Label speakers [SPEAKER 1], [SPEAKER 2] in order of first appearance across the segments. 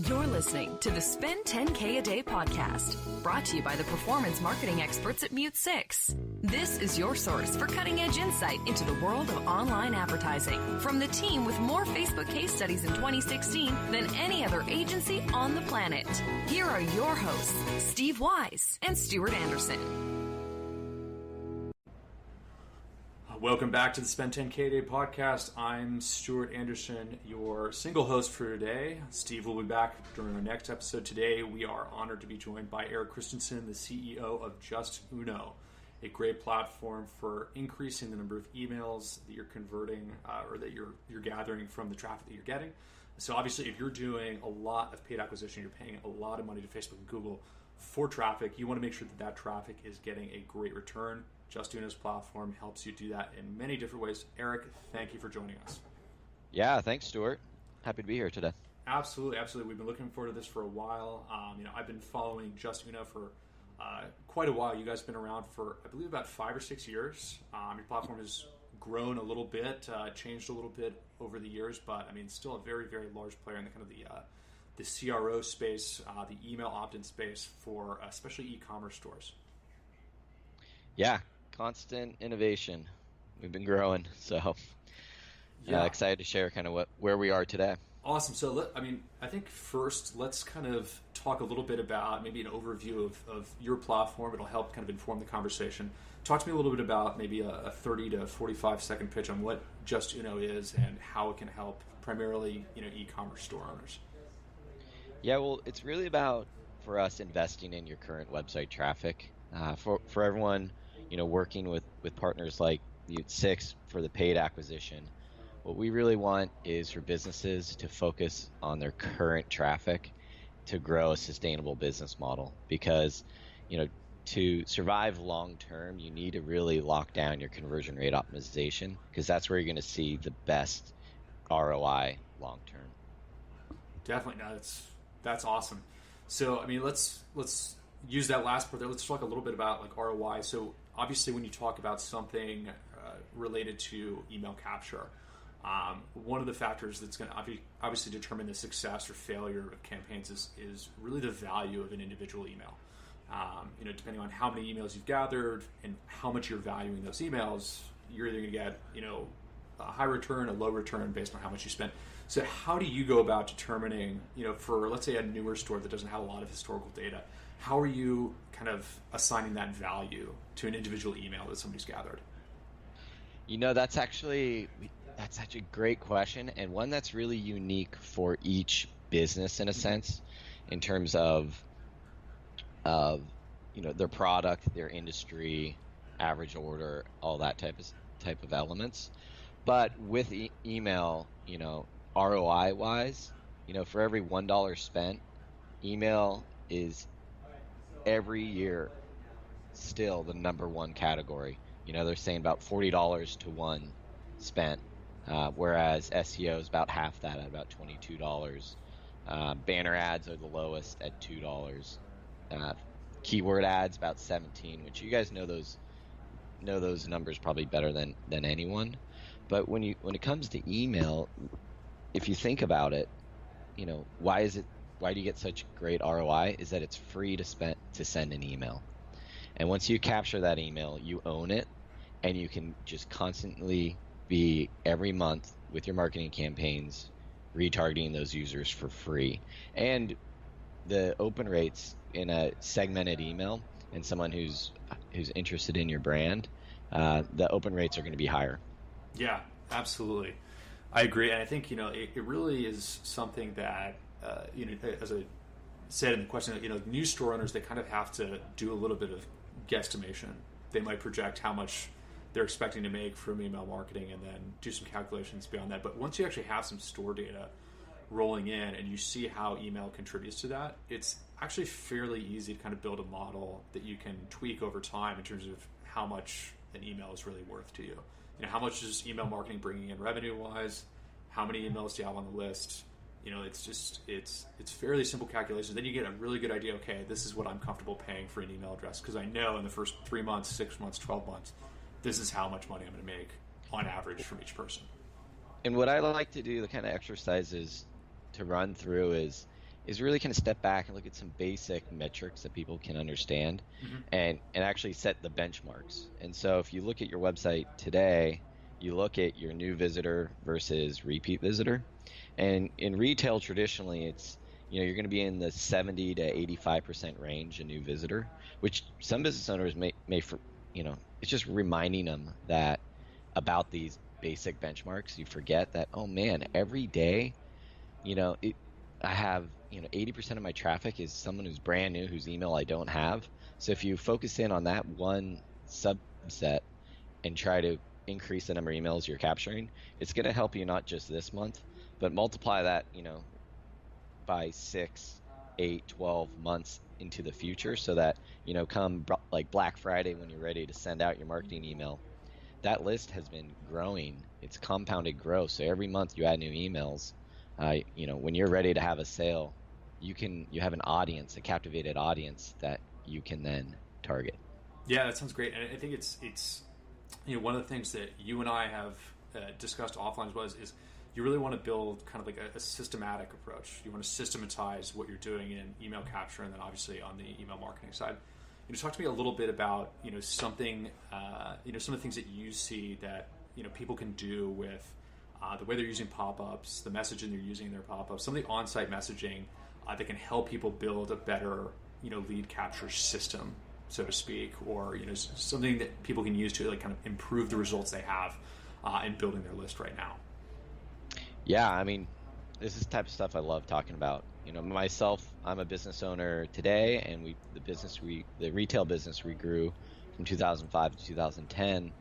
[SPEAKER 1] You're listening to the Spend 10K a Day podcast, brought to you by the performance marketing experts at Mute 6. This is your source for cutting-edge insight into the world of online advertising from the team with more Facebook case studies in 2016 than any other agency on the planet. Here are your hosts, Steve Wise and Stuart Anderson.
[SPEAKER 2] Welcome back to the Spend 10K a Day podcast. I'm Stuart Anderson, your single host for today. Steve will be back during our next episode. Today, we are honored to be joined by Erik Christiansen, the CEO of JustUno, a great platform for increasing the number of emails that you're converting or that you're gathering from the traffic that you're getting. So obviously, if you're doing a lot of paid acquisition, you're paying a lot of money to Facebook and Google for traffic, you want to make sure that that traffic is getting a great return. JustUno's platform helps you do that in many different ways. Erik, thank you for joining us.
[SPEAKER 3] Yeah, thanks, Stuart. Happy to be here today.
[SPEAKER 2] Absolutely. We've been looking forward to this for a while. I've been following JustUno for quite a while. You guys have been around for, I believe, about 5 or 6 years. Your platform has grown a little bit, changed a little bit over the years, but still a very, very large player in the kind of the CRO space, the email opt-in space for especially e-commerce stores.
[SPEAKER 3] Yeah, constant innovation. We've been growing, so excited to share kind of where we are today.
[SPEAKER 2] Awesome. So, I think first let's kind of talk a little bit about maybe an overview of your platform. It'll help kind of inform the conversation. Talk to me a little bit about maybe a 30 to 45 second pitch on what JustUno is and how it can help primarily e-commerce store owners.
[SPEAKER 3] Yeah, well, it's really about, for us, investing in your current website traffic. For everyone, working with partners like Mute 6 for the paid acquisition, what we really want is for businesses to focus on their current traffic to grow a sustainable business model. Because, to survive long term, you need to really lock down your conversion rate optimization, because that's where you're going to see the best ROI long term.
[SPEAKER 2] Definitely. No, that's awesome. So, let's use that last part there. Let's talk a little bit about like ROI. So obviously when you talk about something related to email capture, one of the factors that's going to obviously determine the success or failure of campaigns is really the value of an individual email. Depending on how many emails you've gathered and how much you're valuing those emails, you're either going to get, a high return, a low return based on how much you spend. So how do you go about determining, for let's say a newer store that doesn't have a lot of historical data, how are you kind of assigning that value to an individual email that somebody's gathered?
[SPEAKER 3] That's actually a great question, and one that's really unique for each business in a sense, in terms of their product, their industry, average order, all that type of elements. But with email, ROI wise, for every $1 spent, email is every year still the number one category. They're saying about $40 to one spent, whereas SEO is about half that at about $22. Banner ads are the lowest at $2. Keyword ads about $17, which you guys know those numbers probably better than anyone. But when it comes to email, if you think about it, why do you get such great ROI? Is that it's free to send an email. And once you capture that email, you own it, and you can just constantly be every month with your marketing campaigns retargeting those users for free. And the open rates in a segmented email and someone who's interested in your brand, the open rates are going to be higher.
[SPEAKER 2] Yeah, absolutely. I agree. And I think, it really is something that, as I said in the question, new store owners, they kind of have to do a little bit of guesstimation. They might project how much they're expecting to make from email marketing and then do some calculations beyond that. But once you actually have some store data rolling in and you see how email contributes to that, it's actually fairly easy to kind of build a model that you can tweak over time in terms of how much an email is really worth to you. How much is email marketing bringing in revenue-wise? How many emails do you have on the list? It's fairly simple calculations. Then you get a really good idea, okay, this is what I'm comfortable paying for an email address, because I know in the first 3 months, 6 months, 12 months, this is how much money I'm going to make on average from each person.
[SPEAKER 3] And what I like to do, the kind of exercises to run through is is really kind of step back and look at some basic metrics that people can understand, and actually set the benchmarks. And so if you look at your website today, you look at your new visitor versus repeat visitor. And in retail, traditionally, it's, you're going to be in the 70 to 85% range, a new visitor, which some business owners may, it's just reminding them that about these basic benchmarks. You forget that, oh man, every day, I have, 80% of my traffic is someone who's brand new, whose email I don't have. So if you focus in on that one subset and try to increase the number of emails you're capturing, it's going to help you not just this month, but multiply that, by 6, 8, 12 months into the future, so that, come like Black Friday, when you're ready to send out your marketing email, that list has been growing. It's compounded growth. So every month you add new emails. When you're ready to have a sale, you have an audience, a captivated audience that you can then target.
[SPEAKER 2] Yeah, that sounds great. And I think it's one of the things that you and I have discussed offline is you really want to build kind of like a systematic approach. You want to systematize what you're doing in email capture, and then obviously on the email marketing side. Talk to me a little bit about something, some of the things that you see that people can do with the way they're using pop-ups, the messaging they're using in their pop-ups, some of the on-site messaging that can help people build a better lead capture system, so to speak, or something that people can use to like kind of improve the results they have in building their list right now.
[SPEAKER 3] Yeah, I mean, this is the type of stuff I love talking about. Myself, I'm a business owner today, and the retail business we grew from 2005 to 2010.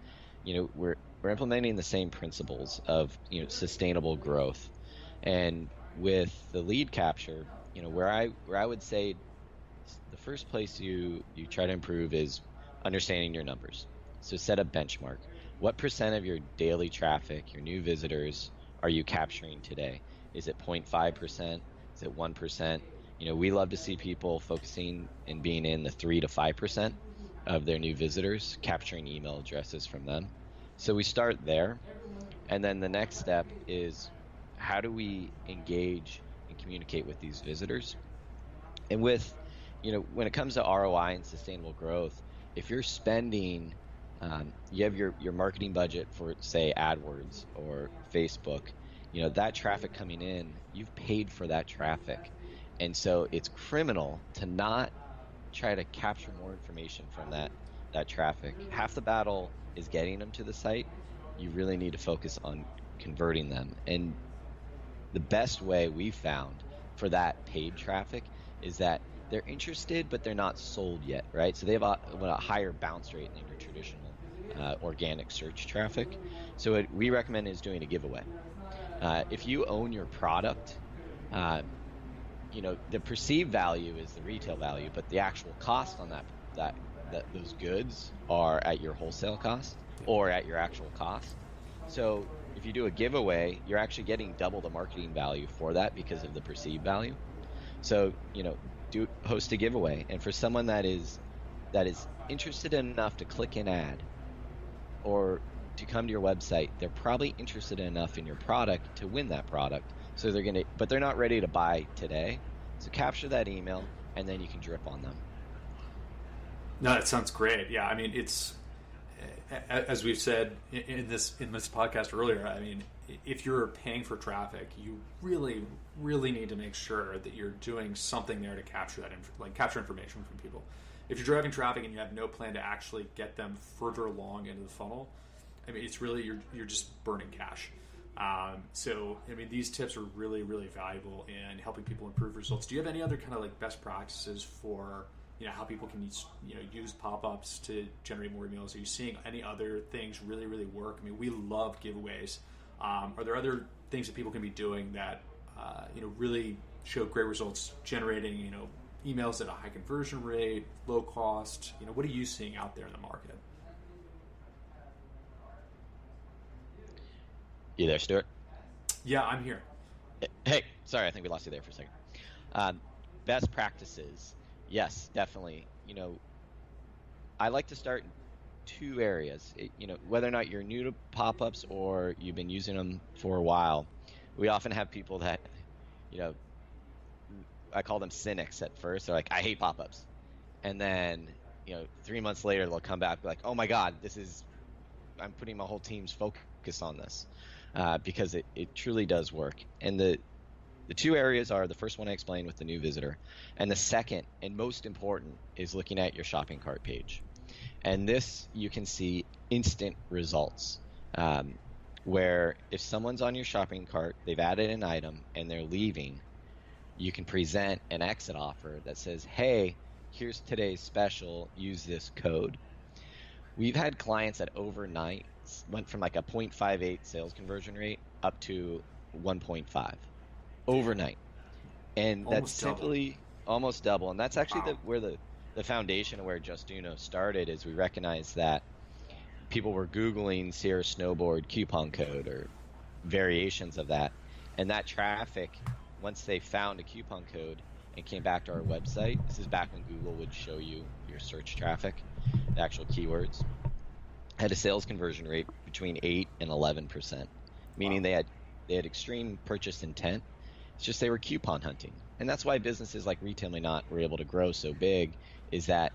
[SPEAKER 3] We're implementing the same principles of sustainable growth, and with the lead capture, where I would say the first place you try to improve is understanding your numbers. So set a benchmark. What percent of your daily traffic, your new visitors, are you capturing today? Is it 0.5%? Is it 1%? We love to see people focusing and being in the 3 to 5% of their new visitors, capturing email addresses from them. So we start there. And then the next step is, how do we engage and communicate with these visitors? And with, when it comes to ROI and sustainable growth, if you're spending, you have your marketing budget for, say, AdWords or Facebook, that traffic coming in, you've paid for that traffic. And so it's criminal to not try to capture more information from that traffic. Half the battle is getting them to the site. You really need to focus on converting them. And the best way we've found for that paid traffic is that they're interested, but they're not sold yet, right? So they have a higher bounce rate than your traditional organic search traffic. So what we recommend is doing a giveaway. If you own your product, the perceived value is the retail value, but the actual cost on that those goods are at your wholesale cost or at your actual cost. So if you do a giveaway, you're actually getting double the marketing value for that because of the perceived value. So host a giveaway, and for someone that is interested enough to click an ad or to come to your website, they're probably interested enough in your product to win that product. So but they're not ready to buy today. So capture that email, and then you can drip on them.
[SPEAKER 2] No, that sounds great. Yeah, I mean, it's, as we've said in this podcast earlier, I mean, if you're paying for traffic, you really, really need to make sure that you're doing something there to capture capture information from people. If you're driving traffic and you have no plan to actually get them further along into the funnel, I mean, it's really, you're just burning cash. So, I mean, these tips are really, really valuable in helping people improve results. Do you have any other kind of like best practices for, how people can use pop-ups to generate more emails? Are you seeing any other things really, really work? I mean, we love giveaways. Are there other things that people can be doing that, really show great results, generating, emails at a high conversion rate, low cost? What are you seeing out there in the market?
[SPEAKER 3] You there, Stuart?
[SPEAKER 2] Yeah, I'm here.
[SPEAKER 3] Hey, sorry, I think we lost you there for a second. Best practices. Yes, definitely. I like to start in two areas. Whether or not you're new to pop-ups or you've been using them for a while, we often have people that, I call them cynics at first. They're like, I hate pop-ups. And then, 3 months later, they'll come back and be like, oh my God, I'm putting my whole team's focus on this, because it truly does work. And the two areas are, the first one I explained with the new visitor, and the second and most important is looking at your shopping cart page. And this, you can see instant results, where if someone's on your shopping cart, they've added an item and they're leaving, you can present an exit offer that says, hey, here's today's special, use this code. We've had clients that overnight went from like a 0.58 sales conversion rate up to 1.5 overnight. And that's simply almost double. And that's actually where the foundation of where JustUno started, is we recognized that people were Googling Sierra Snowboard coupon code or variations of that. And that traffic, once they found a coupon code and came back to our website, this is back when Google would show you your search traffic, the actual keywords, had a sales conversion rate between 8 and 11%, meaning they had extreme purchase intent. It's just they were coupon hunting. And that's why businesses like Retail Me Not were able to grow so big, is that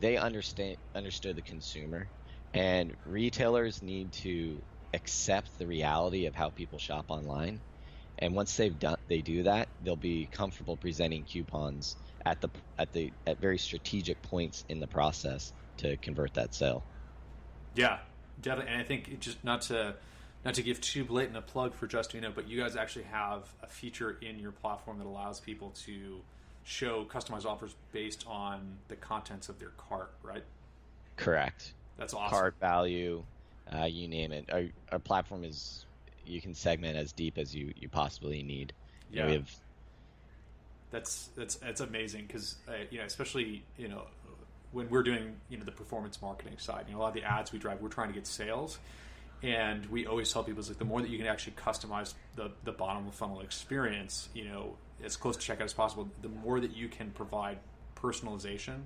[SPEAKER 3] they understood the consumer, and retailers need to accept the reality of how people shop online. And once they do that, they'll be comfortable presenting coupons at very strategic points in the process to convert that sale.
[SPEAKER 2] Yeah, definitely. And I think it just not to give too blatant a plug for JustUno, but you guys actually have a feature in your platform that allows people to show customized offers based on the contents of their cart, right?
[SPEAKER 3] Correct.
[SPEAKER 2] That's awesome.
[SPEAKER 3] Cart value, you name it. Our platform is, you can segment as deep as you possibly need.
[SPEAKER 2] Yeah.
[SPEAKER 3] We have.
[SPEAKER 2] That's amazing, because especially when we're doing the performance marketing side, a lot of the ads we drive, we're trying to get sales, and we always tell people, it's like, the more that you can actually customize the bottom of the funnel experience, as close to checkout as possible, the more that you can provide personalization,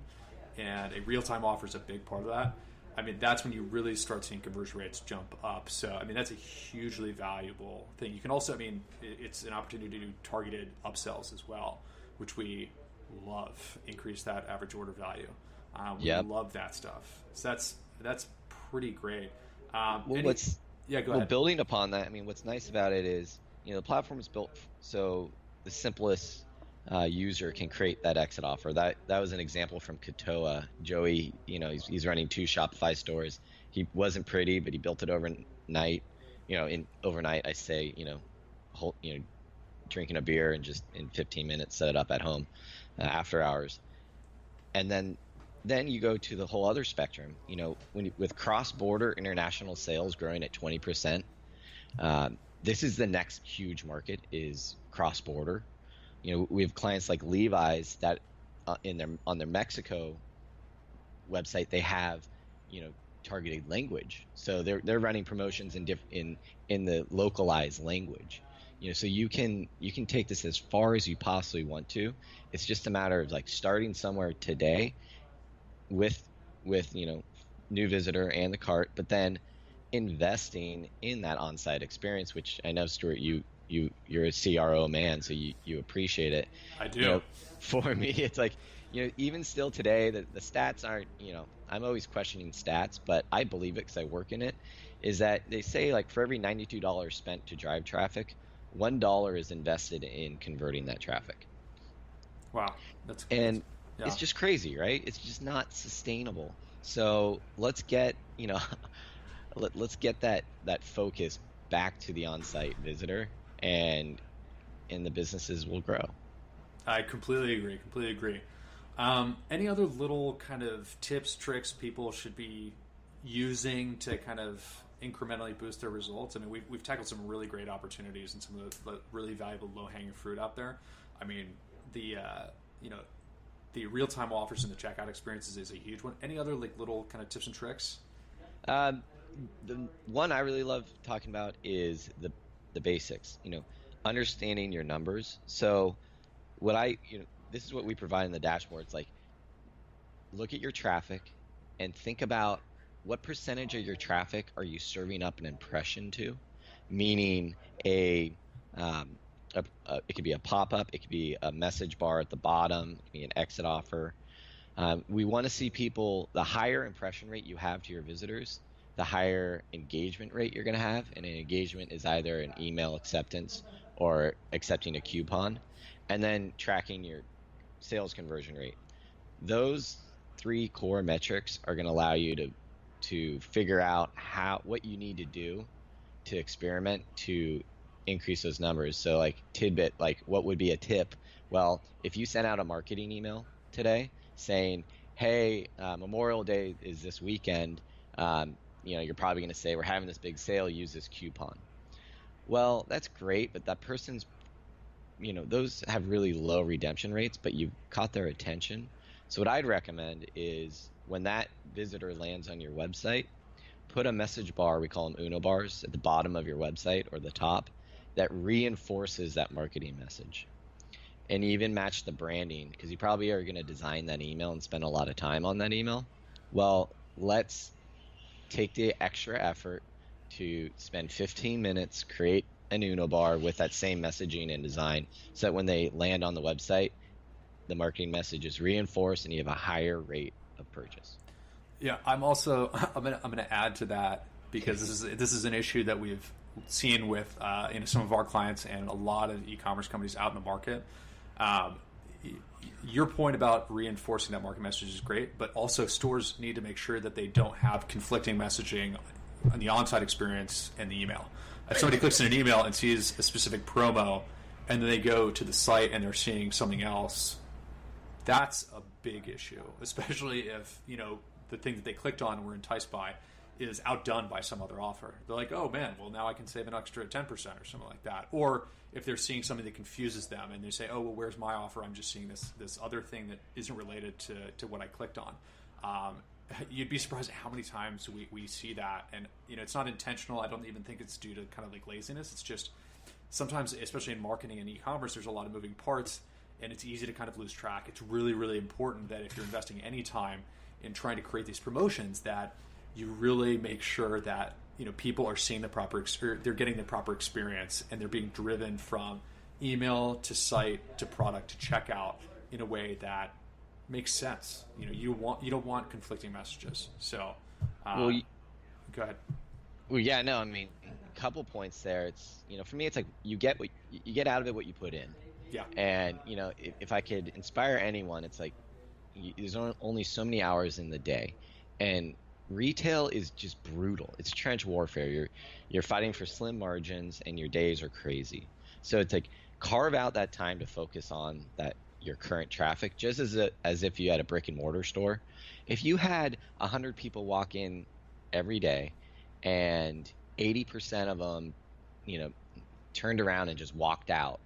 [SPEAKER 2] and a real-time offer is a big part of that. I mean, that's when you really start seeing conversion rates jump up. So, I mean, that's a hugely valuable thing. You can also, it's an opportunity to do targeted upsells as well, which we love. Increase that average order value. We love that stuff. So that's pretty great. Go ahead.
[SPEAKER 3] Building upon that, what's nice about it is, the platform is built so the simplest user can create that exit offer. That was an example from Katoa. Joey, he's running 2 Shopify stores. He wasn't pretty, but he built it overnight. In overnight, I say, drinking a beer and just in 15 minutes set it up at home after hours. And then you go to the whole other spectrum. With cross-border international sales growing at 20%, this is the next huge market, is cross-border. We have clients like Levi's that on their Mexico website, they have targeted language, so they're running promotions in the localized language. So you can take this as far as you possibly want to. It's just a matter of starting somewhere today with new visitor and the cart, but then investing in that on-site experience, which I know, Stuart, you're a CRO man, so you appreciate it.
[SPEAKER 2] I do.
[SPEAKER 3] For me, it's even still today, the stats aren't, I'm always questioning stats, but I believe it because I work in it, is that they say for every $92 spent to drive traffic, $1 is invested in converting that traffic.
[SPEAKER 2] Wow. That's
[SPEAKER 3] It's just crazy, right? It's just not sustainable. So let's get, let's get that focus back to the on-site visitor, and the businesses will grow.
[SPEAKER 2] I completely agree. Any other little kind of tips, tricks people should be using to kind of incrementally boost their results? We've tackled some really great opportunities and some of the really valuable low-hanging fruit out there. The real-time offers and the checkout experiences is a huge one. Any other little kind of tips and tricks?
[SPEAKER 3] The one I really love talking about is the basics. Understanding your numbers. So this is what we provide in the dashboard. It's look at your traffic and think about what percentage of your traffic are you serving up an impression to, meaning a It could be a pop-up, it could be a message bar at the bottom, it could be an exit offer. We want to see people, the higher impression rate you have to your visitors, the higher engagement rate you're going to have. And an engagement is either an email acceptance or accepting a coupon, and then tracking your sales conversion rate. Those three core metrics are going to allow you to figure out what you need to do to experiment to increase those numbers. So like tidbit, like what would be a tip? Well, if you sent out a marketing email today saying, hey, Memorial Day is this weekend, you're probably going to say we're having this big sale, use this coupon. Well, that's great, but that person's, those have really low redemption rates, but you've caught their attention. So what I'd recommend is when that visitor lands on your website, put a message bar, we call them Uno bars, at the bottom of your website or the top that reinforces that marketing message. And even match the branding, because you probably are going to design that email and spend a lot of time on that email. Well, let's take the extra effort to spend 15 minutes, create an Uno bar with that same messaging and design, so that when they land on the website, the marketing message is reinforced and you have a higher rate of purchase.
[SPEAKER 2] Yeah, I'm gonna add to that, because this is an issue that we've seen with some of our clients and a lot of e-commerce companies out in the market. Your point about reinforcing that market message is great, but also stores need to make sure that they don't have conflicting messaging on the on-site experience and the email. If somebody clicks in an email and sees a specific promo, and then they go to the site and they're seeing something else, that's a big issue, especially if the thing that they clicked on and were enticed by is outdone by some other offer. They're like, oh man, well now I can save an extra 10% or something like that. Or if they're seeing something that confuses them and they say, oh, well, where's my offer? I'm just seeing this other thing that isn't related to what I clicked on. You'd be surprised at how many times we see that. And it's not intentional. I don't even think it's due to kind of like laziness. It's just sometimes, especially in marketing and e-commerce, there's a lot of moving parts and it's easy to kind of lose track. It's really, really important that if you're investing any time in trying to create these promotions, that you really make sure that people are seeing the proper experience, they're getting the proper experience, and they're being driven from email to site to product to checkout in a way that makes sense. You don't want conflicting messages. So, go ahead.
[SPEAKER 3] Well, yeah, no, I mean, a couple points there. It's for me, it's like you get out of it what you put in.
[SPEAKER 2] Yeah.
[SPEAKER 3] And if I could inspire anyone, it's like there's only so many hours in the day, and retail is just brutal. It's trench warfare. You're fighting for slim margins, and your days are crazy. So it's like carve out that time to focus on your current traffic, just as if you had a brick and mortar store. If you had 100 people walk in every day, and 80% of them, turned around and just walked out,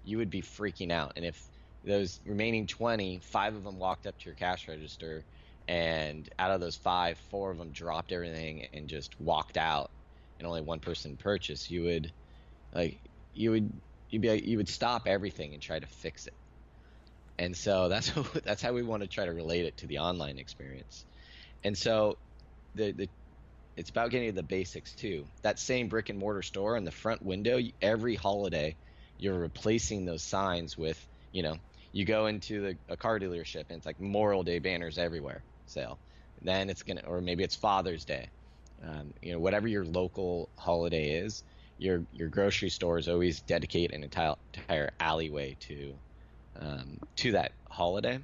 [SPEAKER 3] you would be freaking out. And if those remaining 20, 5 of them walked up to your cash register, and out of those 5, 4 of them dropped everything and just walked out, and only one person purchased, you would stop everything and try to fix it. And so that's how we want to try to relate it to the online experience. And so it's about getting to the basics too. That same brick and mortar store in the front window, every holiday, you're replacing those signs with, you go into a car dealership and it's like Memorial Day banners everywhere, sale. Then or maybe it's Father's Day. Whatever your local holiday is, your grocery stores always dedicate an entire alleyway to that holiday.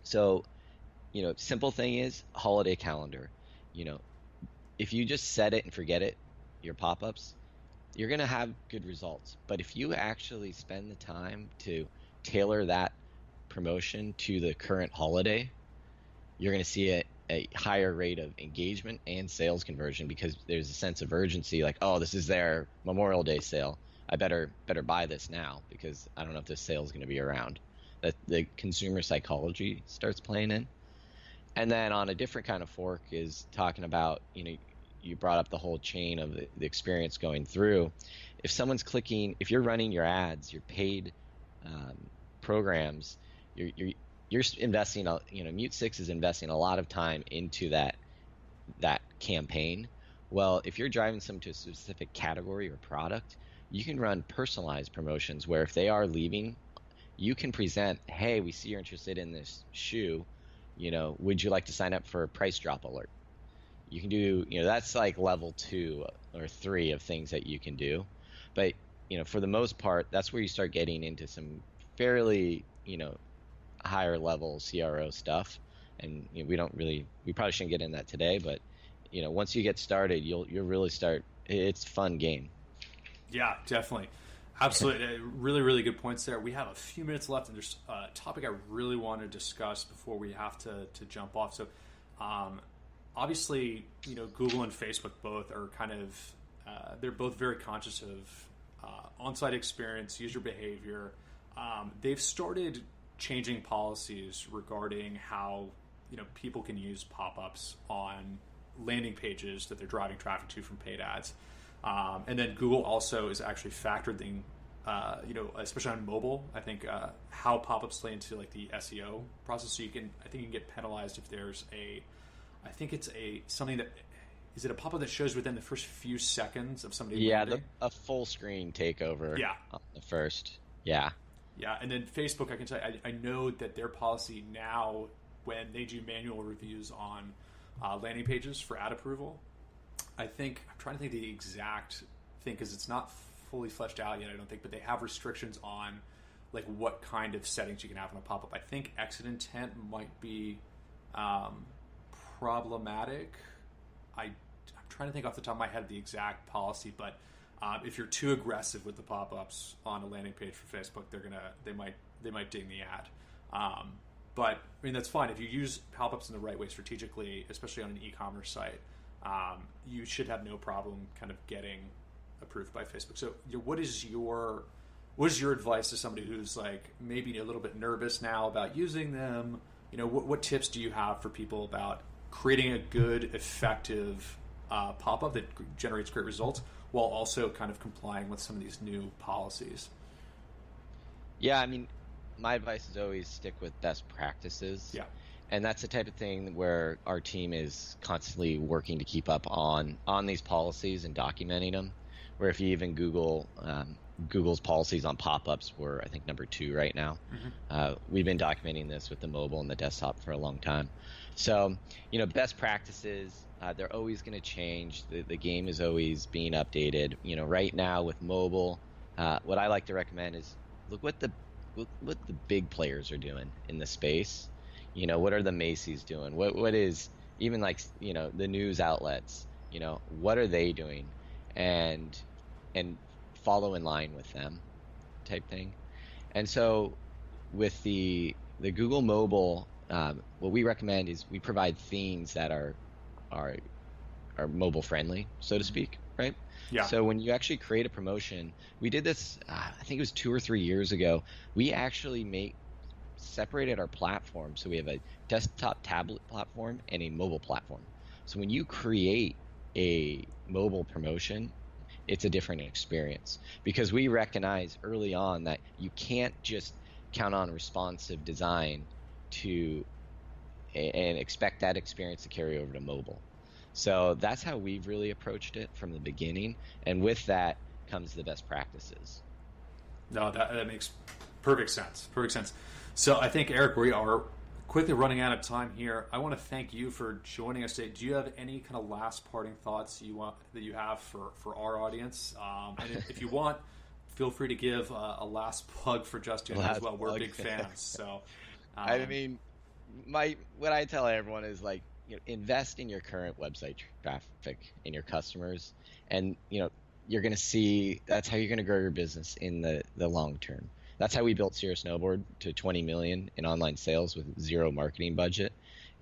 [SPEAKER 3] So, simple thing is holiday calendar. If you just set it and forget it, your pop-ups, you're going to have good results. But if you actually spend the time to tailor that promotion to the current holiday, you're going to see a higher rate of engagement and sales conversion, because there's a sense of urgency, like, oh, this is their Memorial Day sale. I better buy this now, because I don't know if this sale is going to be around. That the consumer psychology starts playing in. And then on a different kind of fork is talking about, you brought up the whole chain of the experience going through. If someone's clicking, if you're running your ads, your paid programs, you're investing, Mute 6 is investing a lot of time into that campaign. Well, if you're driving some to a specific category or product, you can run personalized promotions where if they are leaving, you can present, hey, we see you're interested in this shoe, would you like to sign up for a price drop alert? You can do, that's like level 2 or 3 of things that you can do. But, for the most part, that's where you start getting into some fairly, higher level CRO stuff. And we probably shouldn't get into that today, but, once you get started, you'll really start, it's a fun game.
[SPEAKER 2] Yeah, definitely. Absolutely. Really, really good points there. We have a few minutes left, and there's a topic I really want to discuss before we have to jump off. So, obviously, Google and Facebook both are kind of, they're both very conscious of on-site experience, user behavior. They've started changing policies regarding how, people can use pop-ups on landing pages that they're driving traffic to from paid ads. And then Google also is actually factoring, especially on mobile, I think how pop-ups play into like the SEO process. So I think you can get penalized if there's something that, is it a pop-up that shows within the first few seconds of somebody?
[SPEAKER 3] Yeah, a full screen takeover.
[SPEAKER 2] Yeah,
[SPEAKER 3] on the first. Yeah.
[SPEAKER 2] Yeah, and then Facebook, I can tell you, I know that their policy now, when they do manual reviews on landing pages for ad approval, I'm trying to think the exact thing because it's not fully fleshed out yet, I don't think, but they have restrictions on like what kind of settings you can have on a pop-up. I think exit intent might be problematic. I'm trying to think off the top of my head the exact policy, but if you're too aggressive with the pop-ups on a landing page for Facebook, they might ding the ad. But I mean, that's fine if you use pop-ups in the right way strategically, especially on an e-commerce site. You should have no problem kind of getting approved by Facebook. So, what is your advice to somebody who's like maybe a little bit nervous now about using them? What tips do you have for people about creating a good, effective pop-up that generates great results while also kind of complying with some of these new policies?
[SPEAKER 3] Yeah, I mean, my advice is always stick with best practices.
[SPEAKER 2] Yeah.
[SPEAKER 3] And that's the type of thing where our team is constantly working to keep up on these policies and documenting them. Where if you even Google Google's policies on pop-ups, we're I think number 2 right now. Mm-hmm. We've been documenting this with the mobile and the desktop for a long time. So best practices, they're always going to change. The game is always being updated. Right now with mobile, what I like to recommend is look what the big players are doing in the space. What are the Macy's doing? What is even like, the news outlets, what are they doing? And follow in line with them type thing. And so with the Google mobile, what we recommend is we provide themes that are mobile friendly, so to speak, right? Yeah. So when you actually create a promotion, we did this, I think it was 2 or 3 years ago, we actually separated our platform. So we have a desktop tablet platform and a mobile platform. So when you create a mobile promotion, it's a different experience because we recognize early on that you can't just count on responsive design and expect that experience to carry over to mobile. So that's how we've really approached it from the beginning. And with that comes the best practices.
[SPEAKER 2] No, that makes perfect sense. Perfect sense. So I think, Eric, we are quickly running out of time here. I want to thank you for joining us today. Do you have any kind of last parting thoughts that you have for our audience? And if you want, feel free to give a last plug for JustUno as well. We're big fans. So,
[SPEAKER 3] I mean, what I tell everyone is like, invest in your current website traffic, in your customers, and you're going to see that's how you're going to grow your business in the long term. That's how we built Sierra Snowboard to 20 million in online sales with zero marketing budget.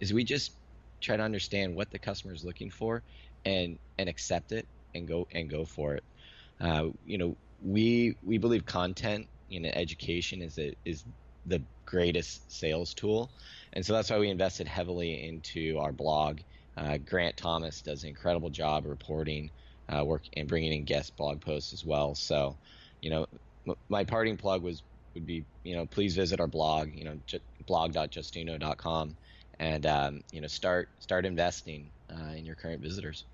[SPEAKER 3] Is we just try to understand what the customer is looking for and accept it and go for it. We believe content in education is the greatest sales tool, and so that's why we invested heavily into our blog. Grant Thomas does an incredible job reporting work and bringing in guest blog posts as well. So, my parting plug would be, please visit our blog, blog.justuno.com, and start investing in your current visitors.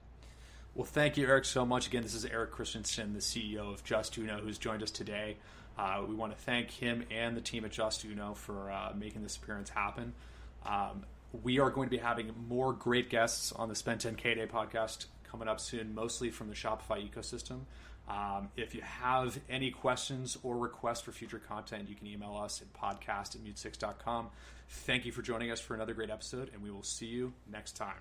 [SPEAKER 2] Well, thank you, Erik, so much. Again, this is Erik Christiansen, the CEO of JustUno, who's joined us today. We want to thank him and the team at JustUno for making this appearance happen. We are going to be having more great guests on the Spend 10K Day podcast coming up soon, mostly from the Shopify ecosystem. If you have any questions or requests for future content, you can email us at podcast@mute6.com. Thank you for joining us for another great episode, and we will see you next time.